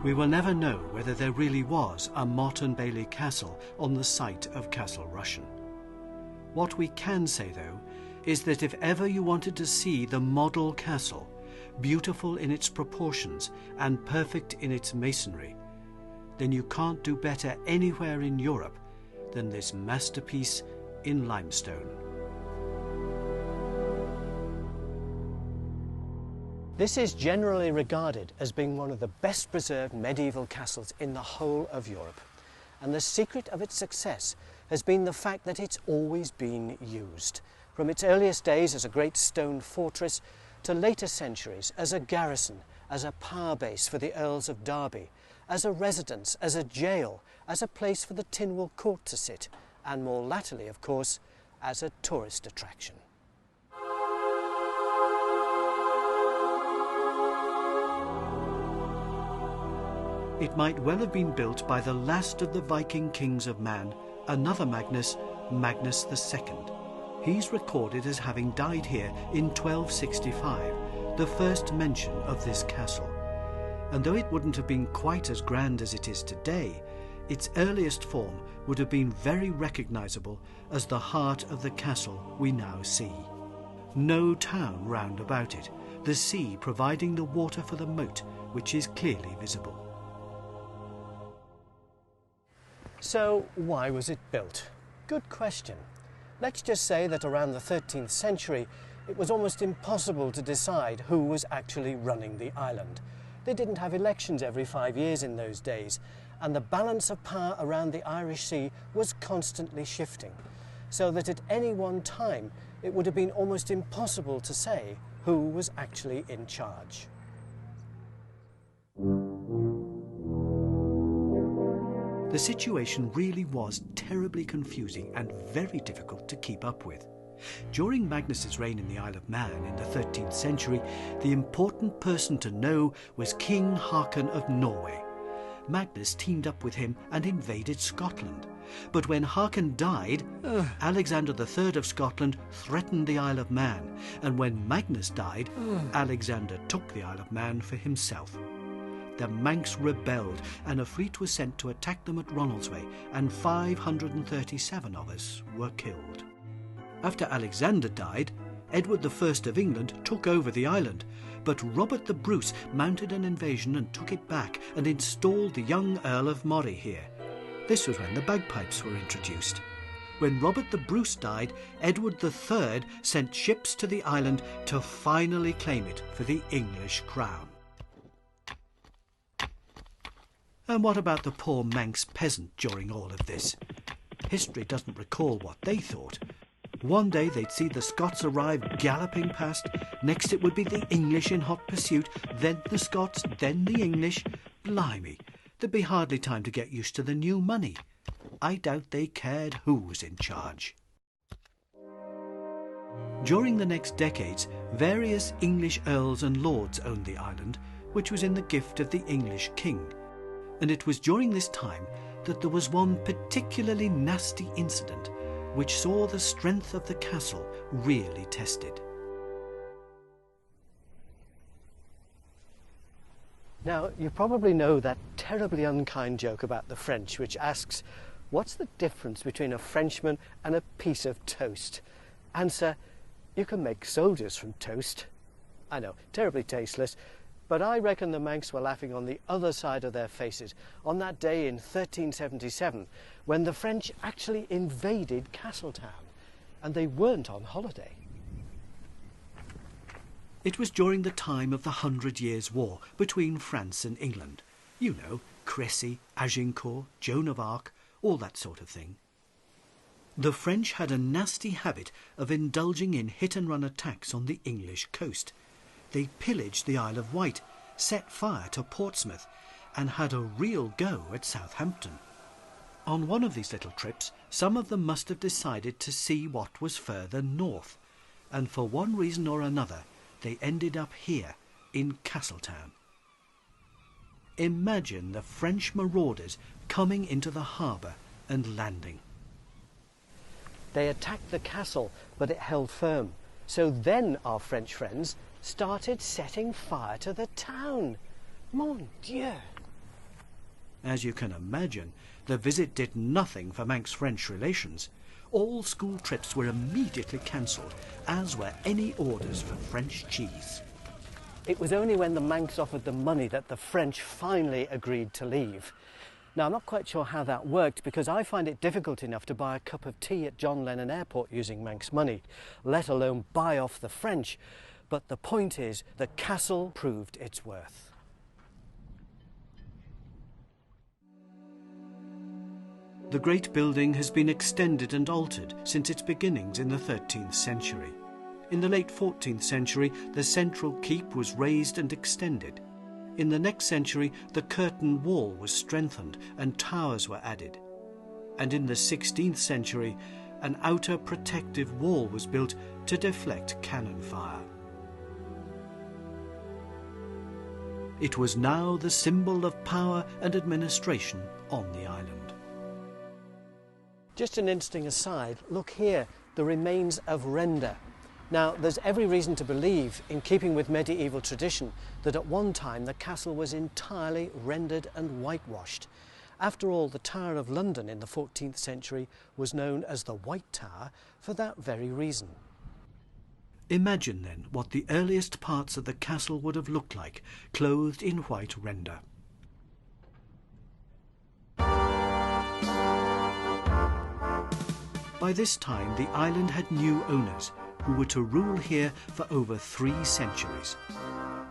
We will never know whether there really was a Motte and Bailey castle on the site of Castle Rushen. What we can say, though, is that if ever you wanted to see the model castle, beautiful in its proportions and perfect in its masonry, then you can't do better anywhere in Europe than this masterpiece in limestone. This is generally regarded as being one of the best preserved medieval castles in the whole of Europe. And the secret of its success has been the fact that it's always been used, from its earliest days as a great stone fortress to later centuries as a garrison, as a power base for the Earls of Derby, as a residence, as a jail, as a place for the Tynwald court to sit, and more latterly, of course, as a tourist attraction. It might well have been built by the last of the Viking kings of Man, another Magnus, Magnus II. He's recorded as having died here in 1265, the first mention of this castle. And though it wouldn't have been quite as grand as it is today, its earliest form would have been very recognisable as the heart of the castle we now see. No town round about it, the sea providing the water for the moat, which is clearly visible. So why was it built? Good question. Let's just say that around the 13th century, it was almost impossible to decide who was actually running the island. They didn't have elections every 5 years in those days, and the balance of power around the Irish Sea was constantly shifting, so that at any one time it would have been almost impossible to say who was actually in charge. The situation really was terribly confusing and very difficult to keep up with. During Magnus's reign in the Isle of Man in the 13th century, the important person to know was King Haakon of Norway. Magnus teamed up with him and invaded Scotland. But when Haakon died, Alexander III of Scotland threatened the Isle of Man, and when Magnus died, Alexander took the Isle of Man for himself. The Manx rebelled, and a fleet was sent to attack them at Ronaldsway, and 537 of us were killed. After Alexander died, Edward I of England took over the island, but Robert the Bruce mounted an invasion and took it back and installed the young Earl of Moray here. This was when the bagpipes were introduced. When Robert the Bruce died, Edward III sent ships to the island to finally claim it for the English crown. And what about the poor Manx peasant during all of this? History doesn't recall what they thought. One day they'd see the Scots arrive galloping past, next it would be the English in hot pursuit, then the Scots, then the English. Blimey, there'd be hardly time to get used to the new money. I doubt they cared who was in charge. During the next decades, various English earls and lords owned the island, which was in the gift of the English king. And it was during this time that there was one particularly nasty incident which saw the strength of the castle really tested. Now, you probably know that terribly unkind joke about the French, which asks, what's the difference between a Frenchman and a piece of toast? Answer, you can make soldiers from toast. I know, terribly tasteless, but I reckon the Manx were laughing on the other side of their faces on that day in 1377 when the French actually invaded Castletown, and they weren't on holiday. It was during the time of the 100 Years' War between France and England. You know, Crécy, Agincourt, Joan of Arc, all that sort of thing. The French had a nasty habit of indulging in hit-and-run attacks on the English coast. They pillaged the Isle of Wight, set fire to Portsmouth, and had a real go at Southampton. On one of these little trips, some of them must have decided to see what was further north, and for one reason or another, they ended up here, in Castletown. Imagine the French marauders coming into the harbour and landing. They attacked the castle, but it held firm. So then our French friends started setting fire to the town. Mon Dieu! As you can imagine, the visit did nothing for Manx-French relations. All school trips were immediately cancelled, as were any orders for French cheese. It was only when the Manx offered them money that the French finally agreed to leave. Now, I'm not quite sure how that worked, because I find it difficult enough to buy a cup of tea at John Lennon Airport using Manx money, let alone buy off the French. But the point is, the castle proved its worth. The great building has been extended and altered since its beginnings in the 13th century. In the late 14th century, the central keep was raised and extended. In the next century, the curtain wall was strengthened and towers were added. And in the 16th century, an outer protective wall was built to deflect cannon fire. It was now the symbol of power and administration on the island. Just an interesting aside, look here, the remains of render. Now, there's every reason to believe, in keeping with medieval tradition, that at one time the castle was entirely rendered and whitewashed. After all, the Tower of London in the 14th century was known as the White Tower for that very reason. Imagine then what the earliest parts of the castle would have looked like, clothed in white render. By this time, the island had new owners, who were to rule here for over 3 centuries.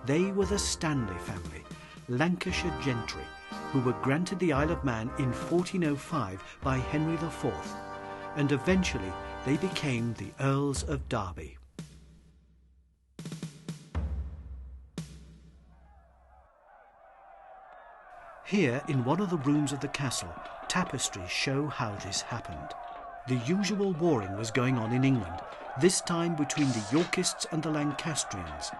They were the Stanley family, Lancashire gentry, who were granted the Isle of Man in 1405 by Henry IV, and eventually they became the Earls of Derby. Here, in one of the rooms of the castle, tapestries show how this happened. The usual warring was going on in England, this time between the Yorkists and the Lancastrians.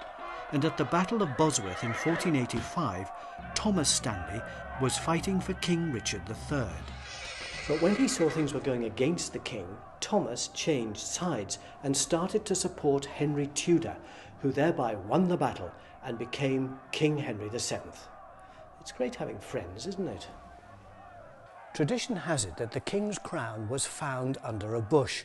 And at the Battle of Bosworth in 1485, Thomas Stanley was fighting for King Richard III. But when he saw things were going against the king, Thomas changed sides and started to support Henry Tudor, who thereby won the battle and became King Henry VII. It's great having friends, isn't it? Tradition has it that the king's crown was found under a bush,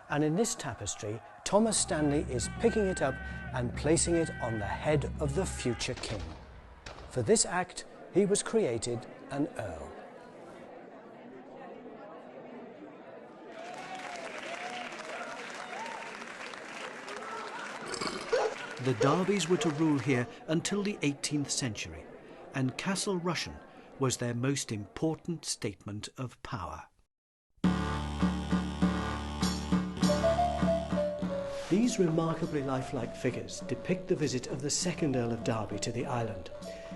and in this tapestry, Thomas Stanley is picking it up and placing it on the head of the future king. For this act, he was created an earl. The Derbys were to rule here until the 18th century, and Castle Rushen was their most important statement of power. These remarkably lifelike figures depict the visit of the second Earl of Derby to the island.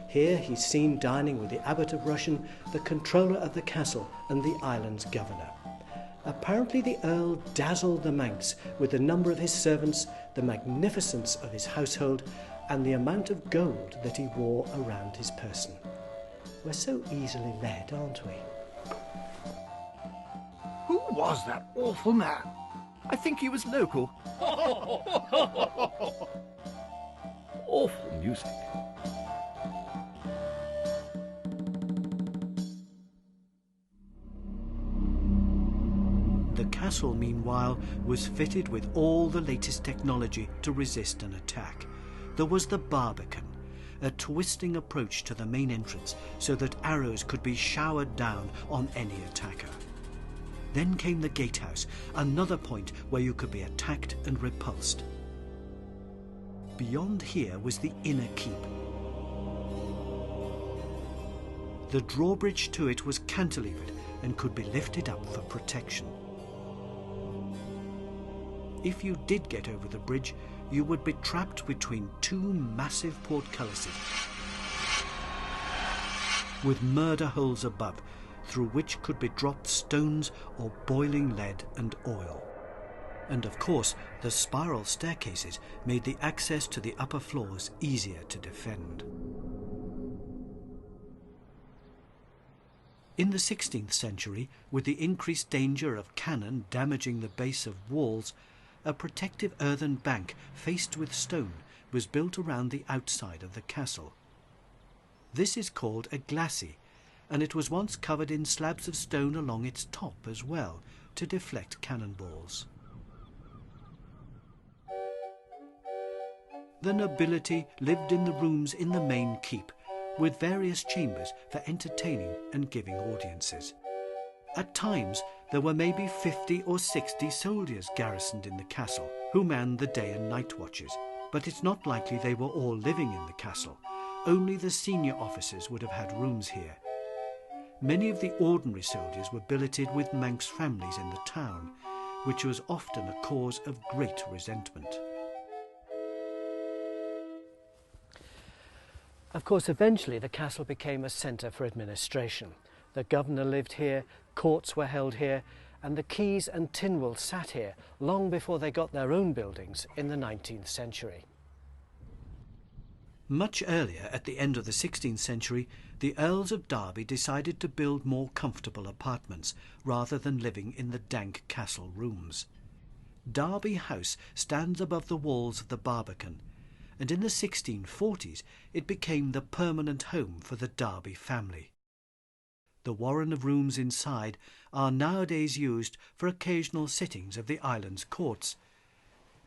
Here he's seen dining with the Abbot of Rushen, the controller of the castle and the island's governor. Apparently the Earl dazzled the Manx with the number of his servants, the magnificence of his household, and the amount of gold that he wore around his person. We're so easily led, aren't we? Who was that awful man? I think he was local. Awful music. The castle, meanwhile, was fitted with all the latest technology to resist an attack. There was the barbican, a twisting approach to the main entrance so that arrows could be showered down on any attacker. Then came the gatehouse, another point where you could be attacked and repulsed. Beyond here was the inner keep. The drawbridge to it was cantilevered and could be lifted up for protection. If you did get over the bridge, you would be trapped between 2 massive portcullises with murder holes above, through which could be dropped stones or boiling lead and oil. And of course, the spiral staircases made the access to the upper floors easier to defend. In the 16th century, with the increased danger of cannon damaging the base of walls, a protective earthen bank faced with stone was built around the outside of the castle. This is called a glacis, and it was once covered in slabs of stone along its top as well, to deflect cannonballs. The nobility lived in the rooms in the main keep, with various chambers for entertaining and giving audiences. At times, there were maybe 50 or 60 soldiers garrisoned in the castle, who manned the day and night watches, but it's not likely they were all living in the castle. Only the senior officers would have had rooms here. Many of the ordinary soldiers were billeted with Manx families in the town, which was often a cause of great resentment. Of course, eventually the castle became a centre for administration. The governor lived here, courts were held here, and the Keys and Tynwald sat here long before they got their own buildings in the 19th century. Much earlier, at the end of the 16th century, the Earls of Derby decided to build more comfortable apartments rather than living in the dank castle rooms. Derby House stands above the walls of the Barbican, and in the 1640s it became the permanent home for the Derby family. The warren of rooms inside are nowadays used for occasional sittings of the island's courts,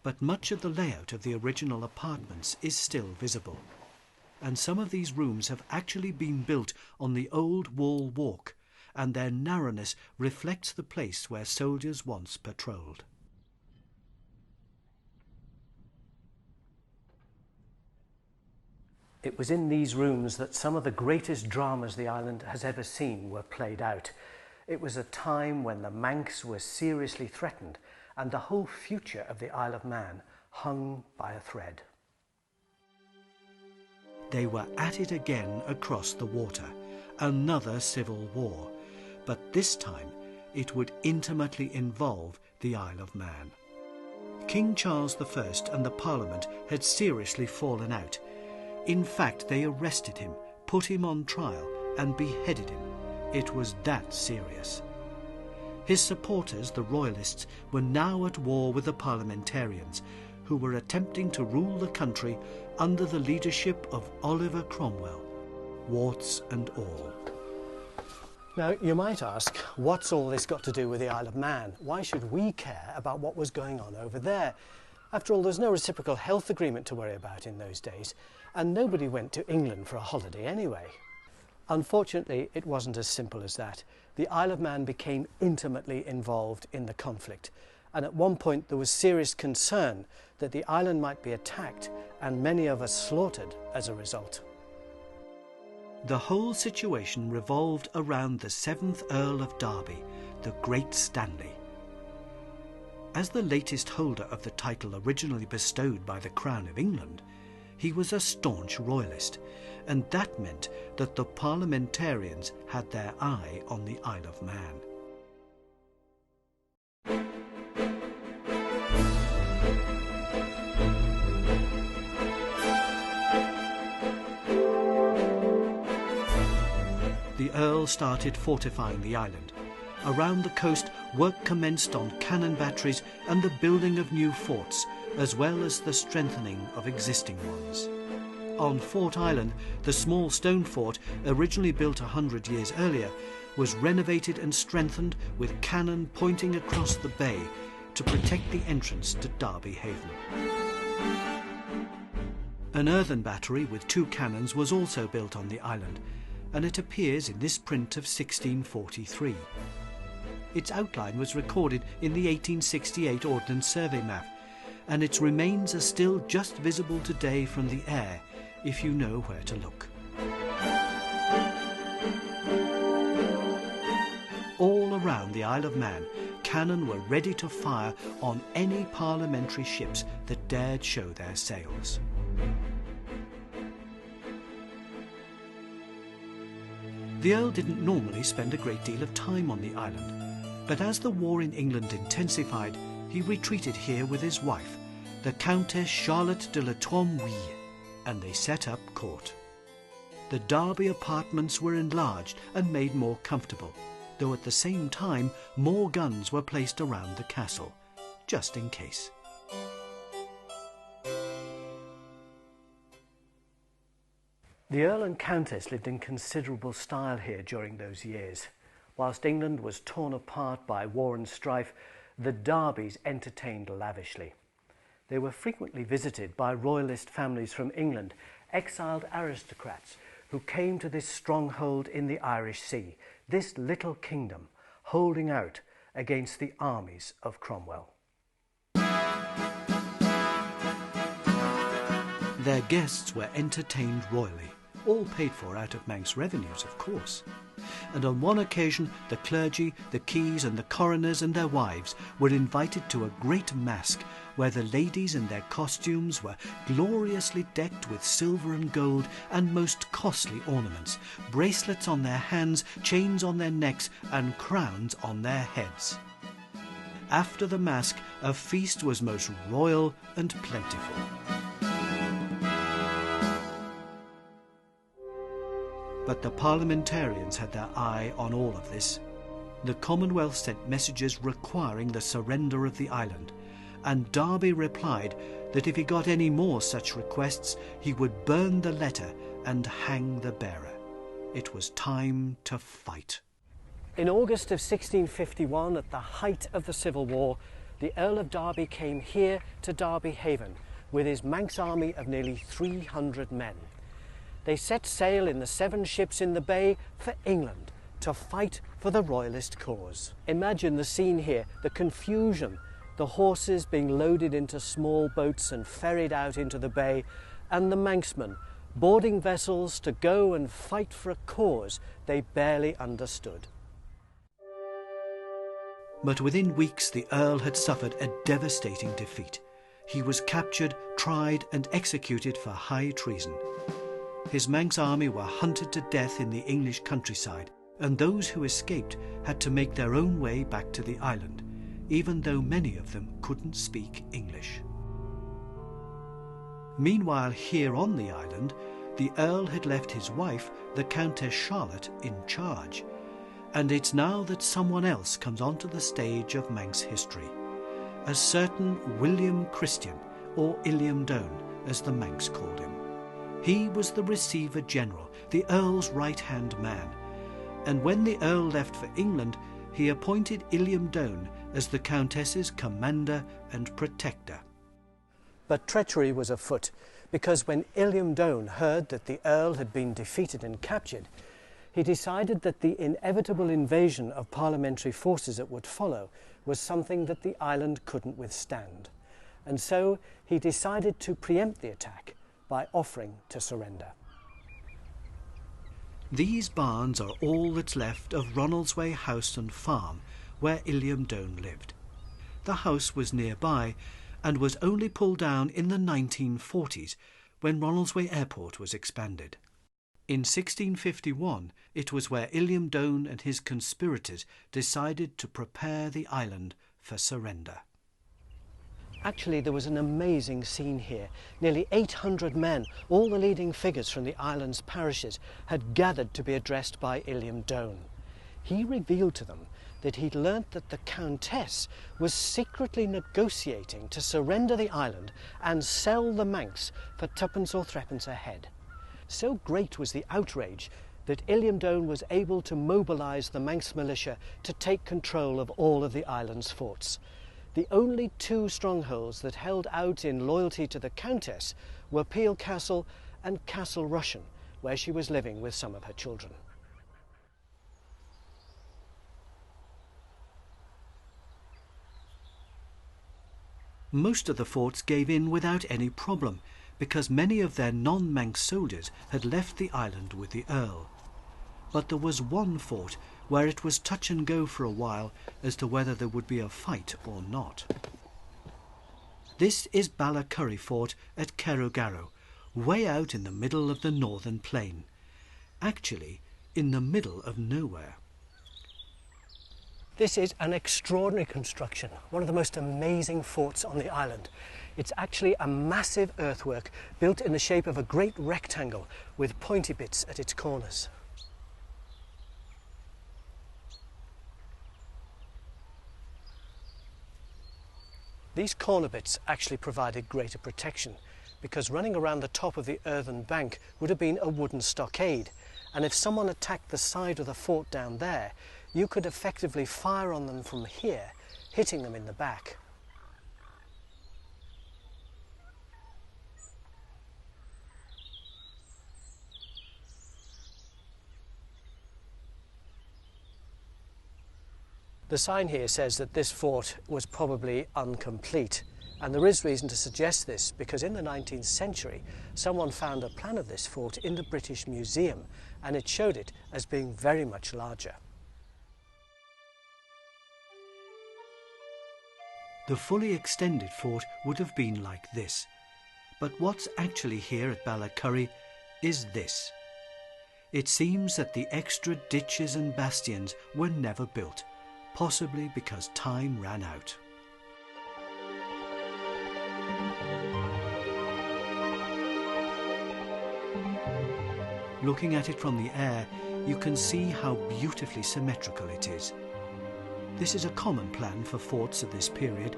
but much of the layout of the original apartments is still visible, and some of these rooms have actually been built on the old wall walk, and their narrowness reflects the place where soldiers once patrolled. It was in these rooms that some of the greatest dramas the island has ever seen were played out. It was a time when the Manx were seriously threatened and the whole future of the Isle of Man hung by a thread. They were at it again across the water, another civil war, but this time it would intimately involve the Isle of Man. King Charles I and the Parliament had seriously fallen out. In fact, they arrested him, put him on trial and beheaded him. It was that serious. His supporters, the Royalists, were now at war with the Parliamentarians, who were attempting to rule the country under the leadership of Oliver Cromwell, warts and all. Now, you might ask, what's all this got to do with the Isle of Man? Why should we care about what was going on over there? After all, there's no reciprocal health agreement to worry about in those days, and nobody went to England for a holiday anyway. Unfortunately, it wasn't as simple as that. The Isle of Man became intimately involved in the conflict, and at one point there was serious concern that the island might be attacked and many of us slaughtered as a result. The whole situation revolved around the 7th Earl of Derby, the Great Stanley. As the latest holder of the title originally bestowed by the Crown of England, he was a staunch royalist, and that meant that the parliamentarians had their eye on the Isle of Man. The Earl started fortifying the island. Around the coast, work commenced on cannon batteries and the building of new forts, as well as the strengthening of existing ones. On Fort Island, the small stone fort, originally built 100 years earlier, was renovated and strengthened with cannon pointing across the bay to protect the entrance to Derby Haven. An earthen battery with 2 cannons was also built on the island, and it appears in this print of 1643. Its outline was recorded in the 1868 Ordnance Survey map, and its remains are still just visible today from the air, if you know where to look. All around the Isle of Man, cannon were ready to fire on any parliamentary ships that dared show their sails. The Earl didn't normally spend a great deal of time on the island, but as the war in England intensified, he retreated here with his wife, the Countess Charlotte de la Troismouille, and they set up court. The Derby apartments were enlarged and made more comfortable, though at the same time more guns were placed around the castle, just in case. The Earl and Countess lived in considerable style here during those years. Whilst England was torn apart by war and strife, the Darbys entertained lavishly. They were frequently visited by royalist families from England, exiled aristocrats who came to this stronghold in the Irish Sea, this little kingdom holding out against the armies of Cromwell. Their guests were entertained royally, all paid for out of Manx revenues, of course. And on one occasion, the clergy, the keys and the coroners and their wives were invited to a great masque where the ladies in their costumes were gloriously decked with silver and gold and most costly ornaments, bracelets on their hands, chains on their necks and crowns on their heads. After the masque, a feast was most royal and plentiful. But the parliamentarians had their eye on all of this. The Commonwealth sent messages requiring the surrender of the island, and Derby replied that if he got any more such requests, he would burn the letter and hang the bearer. It was time to fight. In August of 1651, at the height of the Civil War, the Earl of Derby came here to Derby Haven with his Manx army of nearly 300 men. They set sail in the 7 ships in the bay for England to fight for the royalist cause. Imagine the scene here, the confusion, the horses being loaded into small boats and ferried out into the bay, and the Manxmen boarding vessels to go and fight for a cause they barely understood. But within weeks the Earl had suffered a devastating defeat. He was captured, tried and executed for high treason. His Manx army were hunted to death in the English countryside, and those who escaped had to make their own way back to the island, even though many of them couldn't speak English. Meanwhile, here on the island, the Earl had left his wife, the Countess Charlotte, in charge, and it's now that someone else comes onto the stage of Manx history, a certain William Christian, or Illiam Doane, as the Manx called him. He was the Receiver General, the Earl's right-hand man, and when the Earl left for England, he appointed Illiam Doane as the Countess's commander and protector. But treachery was afoot, because when Illiam Doane heard that the Earl had been defeated and captured, he decided that the inevitable invasion of parliamentary forces that would follow was something that the island couldn't withstand. And so he decided to preempt the attack by offering to surrender. These barns are all that's left of Ronaldsway House and Farm, where Illiam Doane lived. The house was nearby and was only pulled down in the 1940s when Ronaldsway Airport was expanded. In 1651, it was where Illiam Doane and his conspirators decided to prepare the island for surrender. Actually, there was an amazing scene here. Nearly 800 men, all the leading figures from the island's parishes, had gathered to be addressed by Illiam Doane. He revealed to them that he'd learnt that the Countess was secretly negotiating to surrender the island and sell the Manx for 2 or 3 a head. So great was the outrage that Illiam Doane was able to mobilise the Manx militia to take control of all of the island's forts. The only 2 strongholds that held out in loyalty to the Countess were Peel Castle and Castle Rushen, where she was living with some of her children. Most of the forts gave in without any problem, because many of their non-Manx soldiers had left the island with the Earl. But there was one fort where it was touch and go for a while as to whether there would be a fight or not. This is Ballacurry Fort at Cerrogarrow, way out in the middle of the northern plain. Actually, in the middle of nowhere. This is an extraordinary construction, one of the most amazing forts on the island. It's actually a massive earthwork built in the shape of a great rectangle with pointy bits at its corners. These corner bits actually provided greater protection because running around the top of the earthen bank would have been a wooden stockade, and if someone attacked the side of the fort down there, you could effectively fire on them from here, hitting them in the back. The sign here says that this fort was probably incomplete, and there is reason to suggest this because in the 19th century someone found a plan of this fort in the British Museum, and it showed it as being very much larger. The fully extended fort would have been like this, but what's actually here at Ballacurry is this. It seems that the extra ditches and bastions were never built, possibly because time ran out. Looking at it from the air, you can see how beautifully symmetrical it is. This is a common plan for forts of this period,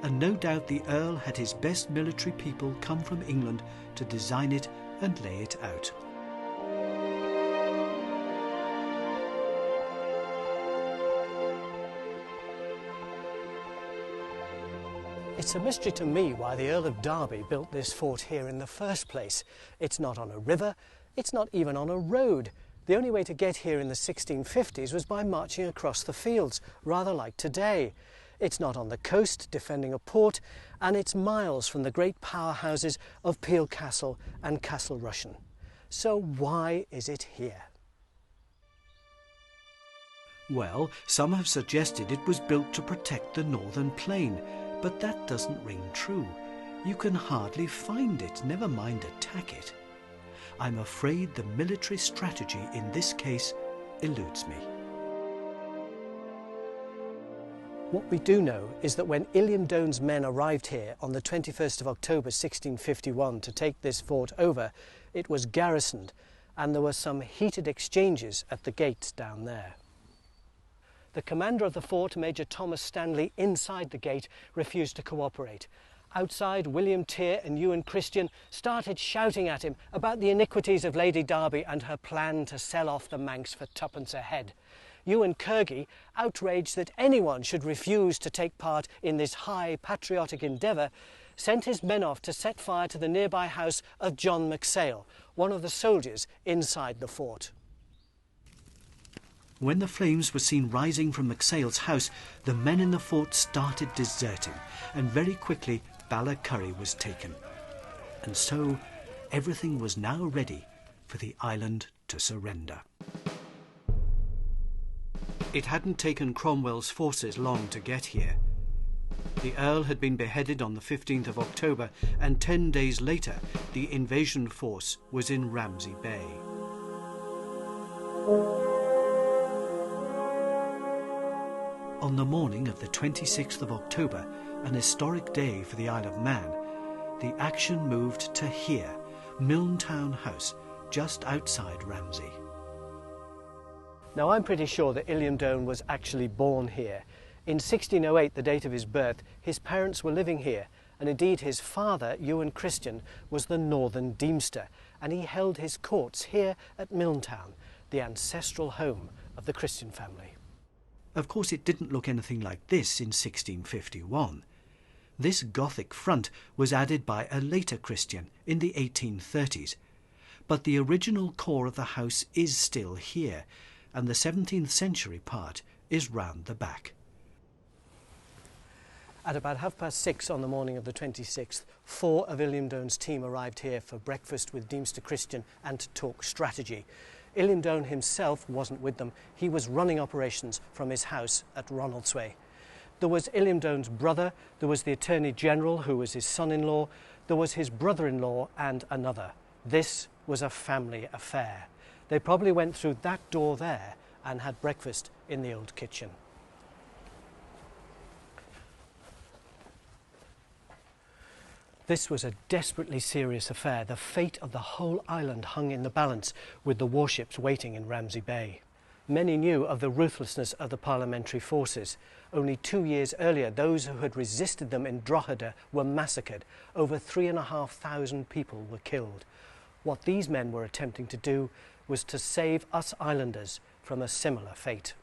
and no doubt the Earl had his best military people come from England to design it and lay it out. It's a mystery to me why the Earl of Derby built this fort here in the first place. It's not on a river, it's not even on a road. The only way to get here in the 1650s was by marching across the fields, rather like today. It's not on the coast, defending a port, and it's miles from the great powerhouses of Peel Castle and Castle Rushen. So why is it here? Well, some have suggested it was built to protect the northern plain, but that doesn't ring true. You can hardly find it, never mind attack it. I'm afraid the military strategy in this case eludes me. What we do know is that when Illiam men arrived here on the 21st of October 1651 to take this fort over, it was garrisoned, and there were some heated exchanges at the gates down there. The commander of the fort, Major Thomas Stanley, inside the gate refused to cooperate. Outside, William Tyr and Ewan Christian started shouting at him about the iniquities of Lady Derby and her plan to sell off the Manx for twopence a head. Ewan Kirgy, outraged that anyone should refuse to take part in this high patriotic endeavour, sent his men off to set fire to the nearby house of John McSale, one of the soldiers inside the fort. When the flames were seen rising from McSale's house, the men in the fort started deserting, and very quickly Ballacurry was taken. And so everything was now ready for the island to surrender. It hadn't taken Cromwell's forces long to get here. The Earl had been beheaded on the 15th of October, and 10 days later the invasion force was in Ramsey Bay. On the morning of the 26th of October, an historic day for the Isle of Man, the action moved to here, Milntown House, just outside Ramsey. Now, I'm pretty sure that Illiam was actually born here. In 1608, the date of his birth, his parents were living here, and indeed his father, Ewan Christian, was the Northern Deemster, and he held his courts here at Milntown, the ancestral home of the Christian family. Of course, it didn't look anything like this in 1651. This Gothic front was added by a later Christian in the 1830s, but the original core of the house is still here, and the 17th century part is round the back. At about 6:30 on the morning of the 26th, 4 of Illiam team arrived here for breakfast with Deemster Christian and to talk strategy. Illiam himself wasn't with them. He was running operations from his house at Ronaldsway. There was Illiam brother, there was the Attorney General, who was his son-in-law, there was his brother-in-law and another. This was a family affair. They probably went through that door there and had breakfast in the old kitchen. This was a desperately serious affair. The fate of the whole island hung in the balance, with the warships waiting in Ramsey Bay. Many knew of the ruthlessness of the parliamentary forces. Only 2 years earlier, those who had resisted them in Drogheda were massacred. Over 3,500 people were killed. What these men were attempting to do was to save us islanders from a similar fate.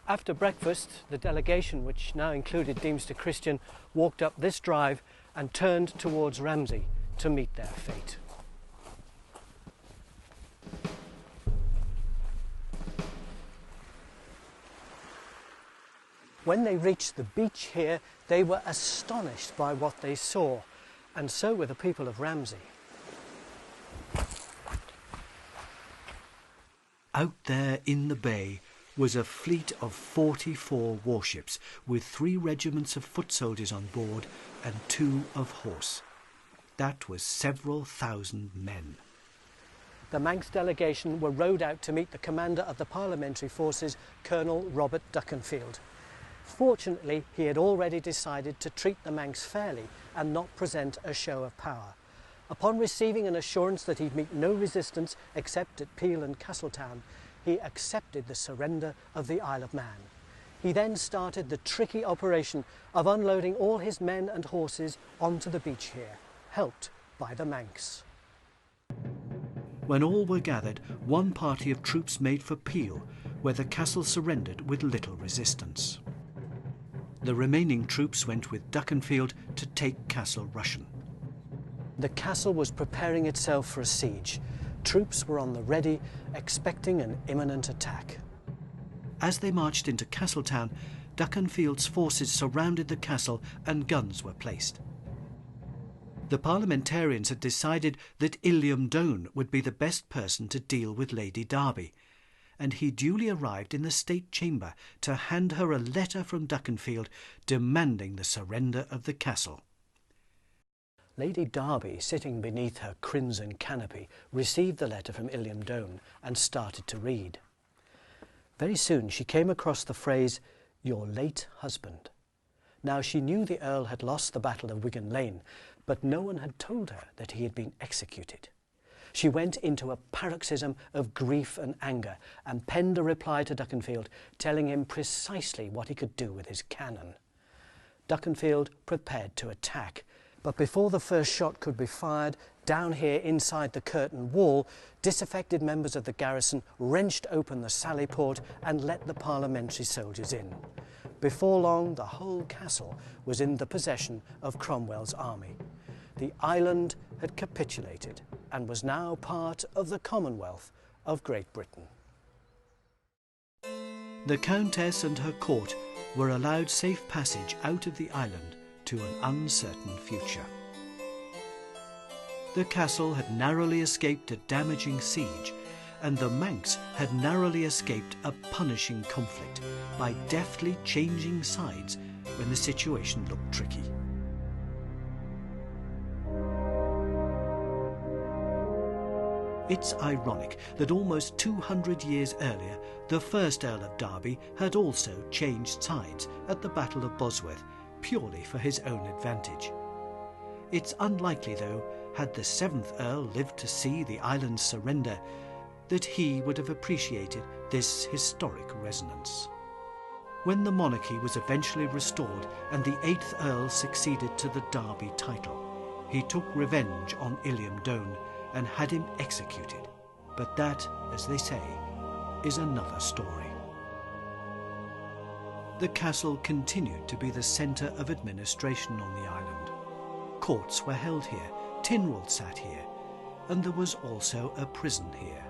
After breakfast, the delegation, which now included Deemster Christian, walked up this drive and turned towards Ramsey to meet their fate. When they reached the beach here, they were astonished by what they saw, and so were the people of Ramsey. Out there in the bay was a fleet of 44 warships, with 3 regiments of foot soldiers on board and 2 of horse. That was several thousand men. The Manx delegation were rowed out to meet the commander of the parliamentary forces, Colonel Robert Duckenfield. Fortunately, he had already decided to treat the Manx fairly and not present a show of power. Upon receiving an assurance that he'd meet no resistance except at Peel and Castletown, he accepted the surrender of the Isle of Man. He then started the tricky operation of unloading all his men and horses onto the beach here, helped by the Manx. When all were gathered, one party of troops made for Peel, where the castle surrendered with little resistance. The remaining troops went with Duckenfield to take Castle Rushen. The castle was preparing itself for a siege. Troops were on the ready, expecting an imminent attack. As they marched into Castletown, Duckenfield's forces surrounded the castle and guns were placed. The parliamentarians had decided that Illiam Doane would be the best person to deal with Lady Derby, and he duly arrived in the State Chamber to hand her a letter from Duckenfield demanding the surrender of the castle. Lady Derby, sitting beneath her crimson canopy, received the letter from Illiam Doane and started to read. Very soon she came across the phrase, "your late husband." Now she knew the Earl had lost the Battle of Wigan Lane, but no one had told her that he had been executed. She went into a paroxysm of grief and anger and penned a reply to Duckenfield, telling him precisely what he could do with his cannon. Duckenfield prepared to attack, but before the first shot could be fired, down here inside the curtain wall, disaffected members of the garrison wrenched open the sally port and let the parliamentary soldiers in. Before long, the whole castle was in the possession of Cromwell's army. The island had capitulated and was now part of the Commonwealth of Great Britain. The Countess and her court were allowed safe passage out of the island to an uncertain future. The castle had narrowly escaped a damaging siege, and the Manx had narrowly escaped a punishing conflict by deftly changing sides when the situation looked tricky. It's ironic that almost 200 years earlier, the first Earl of Derby had also changed sides at the Battle of Bosworth, purely for his own advantage. It's unlikely, though, had the 7th Earl lived to see the island's surrender, that he would have appreciated this historic resonance. When the monarchy was eventually restored and the 8th Earl succeeded to the Derby title, he took revenge on Illiam Doane and had him executed. But that, as they say, is another story. The castle continued to be the centre of administration on the island. Courts were held here, Tynwald sat here, and there was also a prison here.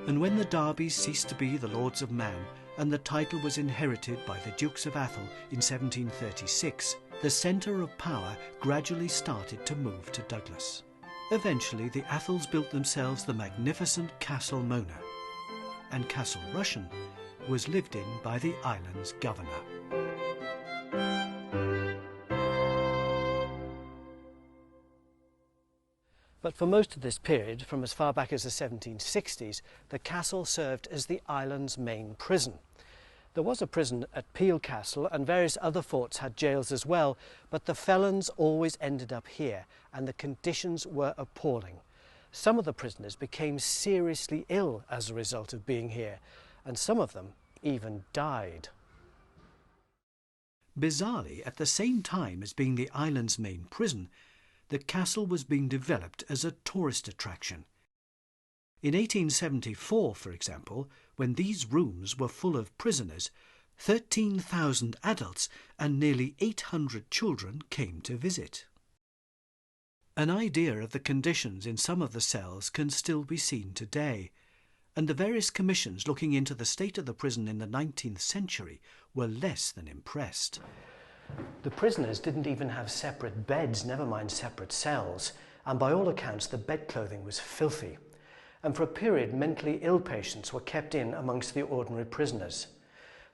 And when the Derbys ceased to be the Lords of Man and the title was inherited by the Dukes of Atholl in 1736, the centre of power gradually started to move to Douglas. Eventually, the Atholls built themselves the magnificent Castle Mona, and Castle Rushen was lived in by the island's governor. But for most of this period, from as far back as the 1760s, the castle served as the island's main prison. There was a prison at Peel Castle, and various other forts had jails as well, but the felons always ended up here, and the conditions were appalling. Some of the prisoners became seriously ill as a result of being here, and some of them even died. Bizarrely, at the same time as being the island's main prison, the castle was being developed as a tourist attraction. In 1874, for example, when these rooms were full of prisoners, 13,000 adults and nearly 800 children came to visit. An idea of the conditions in some of the cells can still be seen today, and the various commissions looking into the state of the prison in the 19th century were less than impressed. The prisoners didn't even have separate beds, never mind separate cells, and by all accounts the bedclothing was filthy. And for a period, mentally ill patients were kept in amongst the ordinary prisoners.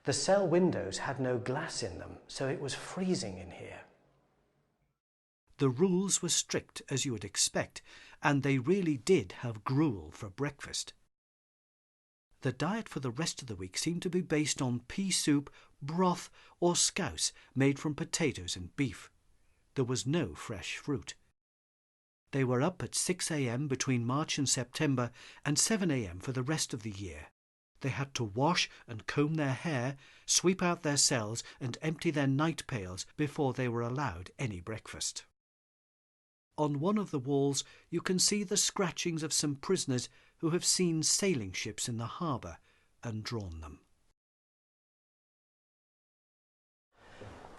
The cell windows had no glass in them, so it was freezing in here. The rules were strict, as you would expect, and they really did have gruel for breakfast. The diet for the rest of the week seemed to be based on pea soup, broth or scouse made from potatoes and beef. There was no fresh fruit. They were up at 6 a.m. between March and September and 7 a.m. for the rest of the year. They had to wash and comb their hair, sweep out their cells and empty their night pails before they were allowed any breakfast. On one of the walls you can see the scratchings of some prisoners who have seen sailing ships in the harbour and drawn them.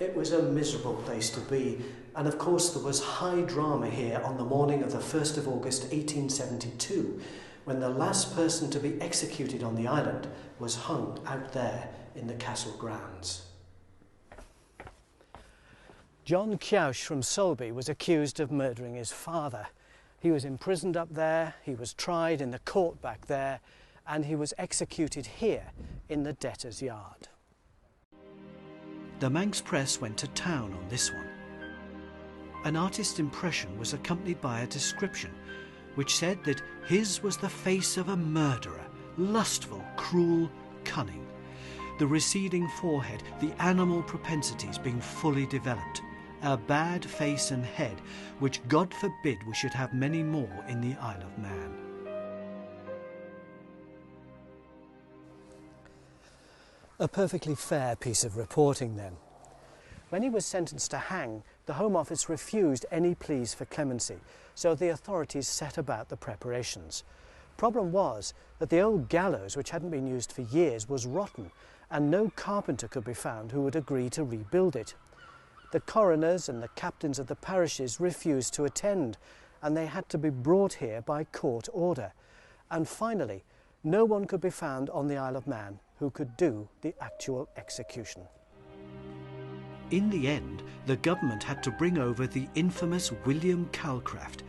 It was a miserable place to be, and of course there was high drama here on the morning of the 1st of August 1872, when the last person to be executed on the island was hung out there in the castle grounds. John Kjaush from Sulby was accused of murdering his father. He was imprisoned up there, he was tried in the court back there, and he was executed here in the debtor's yard. The Manx press went to town on this one. An artist's impression was accompanied by a description which said that his was the face of a murderer, lustful, cruel, cunning. The receding forehead, the animal propensities being fully developed. A bad face and head, which God forbid we should have many more in the Isle of Man. A perfectly fair piece of reporting then. When he was sentenced to hang, the Home Office refused any pleas for clemency, so the authorities set about the preparations. Problem was that the old gallows, which hadn't been used for years, was rotten, and no carpenter could be found who would agree to rebuild it. The coroners and the captains of the parishes refused to attend, and they had to be brought here by court order. And finally, no one could be found on the Isle of Man who could do the actual execution. In the end, the government had to bring over the infamous William Calcraft,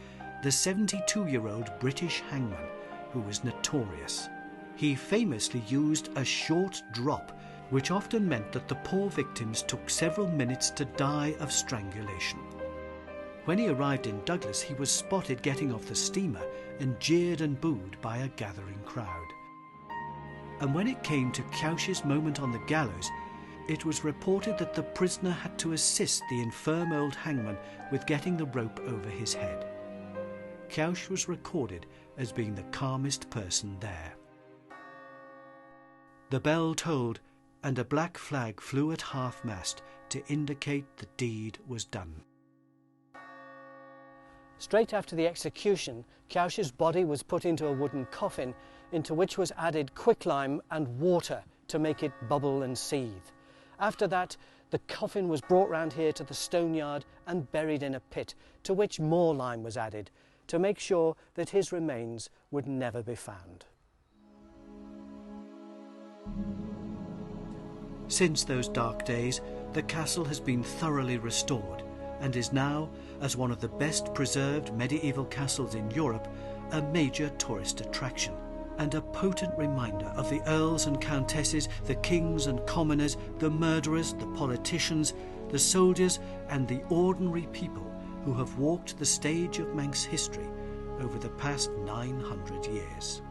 the 72-year-old British hangman, who was notorious. He famously used a short drop, which often meant that the poor victims took several minutes to die of strangulation. When he arrived in Douglas, he was spotted getting off the steamer and jeered and booed by a gathering crowd. And when it came to Kjaush's moment on the gallows, it was reported that the prisoner had to assist the infirm old hangman with getting the rope over his head. Kjaush was recorded as being the calmest person there. The bell tolled, and a black flag flew at half-mast to indicate the deed was done. Straight after the execution, Kjaush's body was put into a wooden coffin, into which was added quicklime and water to make it bubble and seethe. After that, the coffin was brought round here to the stone yard and buried in a pit, to which more lime was added, to make sure that his remains would never be found. Since those dark days, the castle has been thoroughly restored and is now, as one of the best preserved medieval castles in Europe, a major tourist attraction and a potent reminder of the earls and countesses, the kings and commoners, the murderers, the politicians, the soldiers and the ordinary people who have walked the stage of Manx history over the past 900 years.